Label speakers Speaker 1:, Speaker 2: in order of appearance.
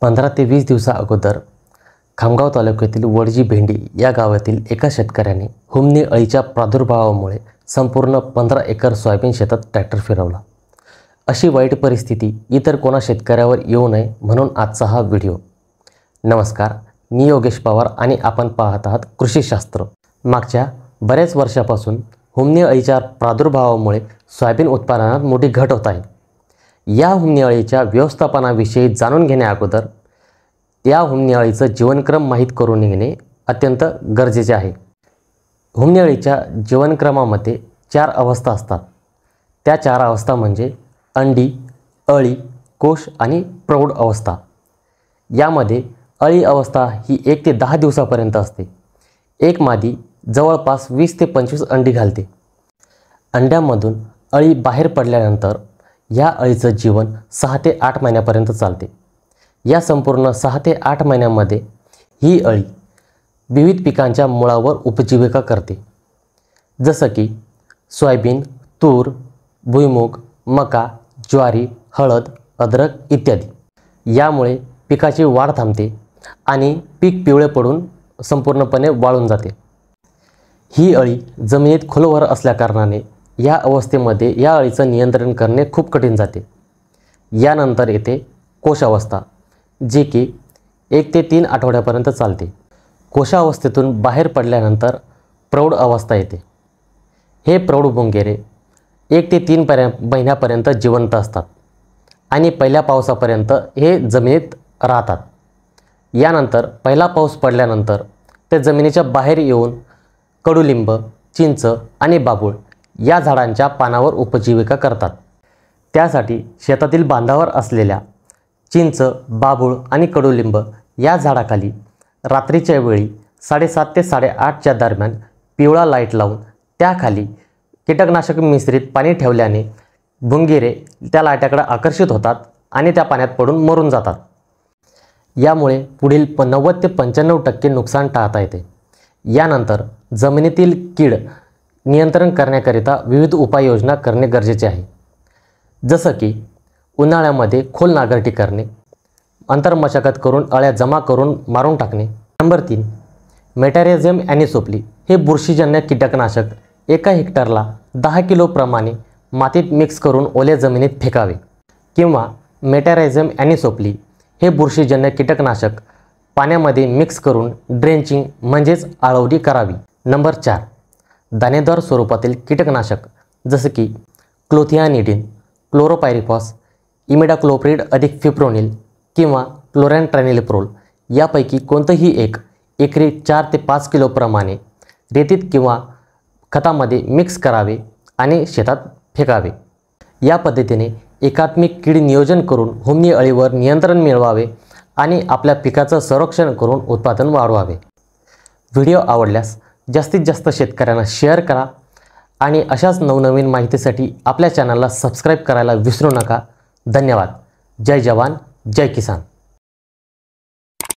Speaker 1: 15 ते 20 दिवसा अगोदर खामगाव तालुक्यातील वडजी भेंडी या गावातील एका शेतकऱ्याने हुमणी अळीच्या प्रादुर्भावामुळे संपूर्ण 15 एकर सोयाबीन शेतात ट्रॅक्टर फिरवला। अशी वाईट परिस्थिती इतर कोणा शेतकऱ्यावर येऊ नये म्हणून आजचा हा व्हिडिओ। नमस्कार, मी योगेश पवार आणि आपण पाहत आहात कृषीशास्त्र। मागच्या बऱ्याच वर्षापासून हुमणी अळीच्या प्रादुर्भावामुळे सोयाबीन उत्पादनात मोठी घट होत आहे। या हुमणी अळीच्या व्यवस्थापनाविषयी जाणून घेण्याअगोदर या हुमणी अळीचं जीवनक्रम माहीत करून घेणे अत्यंत गरजेचे आहे। हुमणी अळीच्या जीवनक्रमामध्ये 4 अवस्था असतात। त्या 4 अवस्था म्हणजे अंडी, अळी, कोश आणि प्रौढ अवस्था। यामध्ये अळी अवस्था ही 1 ते 10 दिवसापर्यंत असते। एक मादी जवळपास 20 ते 25 अंडी घालते। अंड्यामधून अळी बाहेर पडल्यानंतर या अळीचं जीवन 6 ते 8 महिन्यापर्यंत चालते। या संपूर्ण 6 ते 8 महिन्यांमध्ये ही अळी विविध पिकांच्या मुळावर उपजीविका करते, जसं की सोयाबीन, तूर, भुईमूग, मका, ज्वारी, हळद, अद्रक इत्यादी। यामुळे पिकाची वाढ थांबते आणि पीक पिवळे पडून संपूर्णपणे वाळून जाते। ही अळी जमिनीत खोलवर असल्याकारणाने या अवस्थेमध्ये या अळीचं नियंत्रण करणे खूप कठीण जाते। यानंतर येते कोशावस्था, जी की 1 ते 3 आठवड्यापर्यंत चालते। कोशावस्थेतून बाहेर पडल्यानंतर प्रौढ अवस्था येते। हे प्रौढ भुंगेरे 1 ते 3 महिन्यापर्यंत जिवंत असतात आणि पहिल्या पावसापर्यंत हे जमिनीत राहतात। यानंतर पहिला पाऊस पडल्यानंतर ते जमिनीच्या बाहेर येऊन कडुलिंब, चिंच आणि बाभूळ या झाडांच्या पानावर उपजीविका करतात। त्यासाठी शेतातील बांधावर असलेल्या चिंच, बाभूळ आणि कडुलिंब या झाडाखाली रात्रीच्या वेळी 7:30 ते 8:30च्या दरम्यान पिवळा लाईट लावून त्याखाली कीटकनाशक मिश्रित पाणी ठेवल्याने भुंगेरे त्या लाईटाकडे आकर्षित होतात आणि त्या पाण्यात पडून मरून जातात। यामुळे पुढील 90 ते 95% नुकसान टाळता येते। यानंतर जमिनीतील कीड नियंत्रण करण्याकरिता विविध उपाययोजना करणे गरजेचे आहे, जसं की उन्हाळ्यामध्ये खोल नांगरटी करणे, अंतर्मशागत करून अळ्या जमा करून मारून टाकणे। नंबर 3, मेटॅरिझम ॲनिसोप्ली हे बुरशीजन्य कीटकनाशक 1 हेक्टरला 10 किलो प्रमाणे मातीत मिक्स करून ओल्या जमिनीत फेकावे, किंवा मेटॅरिझम ॲनिसोप्ली हे बुरशीजन्य कीटकनाशक पाण्यामध्ये मिक्स करून ड्रेंचिंग म्हणजेच आळवणी करावी। नंबर 4, दाणेदार स्वरूपातील कीटकनाशक जसे की क्लोथियानिडिन, क्लोरोपायरिफॉस, इमिडाक्लोप्रिड अधिक फिप्रोनिल किंवा क्लोरॅनट्रॅनिलिप्रोल यापैकी कोणतंही एक एकरी 4 ते 5 किलो प्रमाणे रेतीत किंवा खतामध्ये मिक्स करावे आणि शेतात फेकावे। या पद्धतीने एकात्मिक कीड नियोजन करून हुमणी अळीवर नियंत्रण मिळवावे आणि आपल्या पिकाचं संरक्षण करून उत्पादन वाढवावे। व्हिडिओ आवडल्यास जास्तीत जास्त शेतकऱ्यांना शेअर करा आणि अशाच नवनवीन माहितीसाठी आपल्या चॅनलला सबस्क्राईब करायला विसरू नका। धन्यवाद। जय जवान, जय किसान।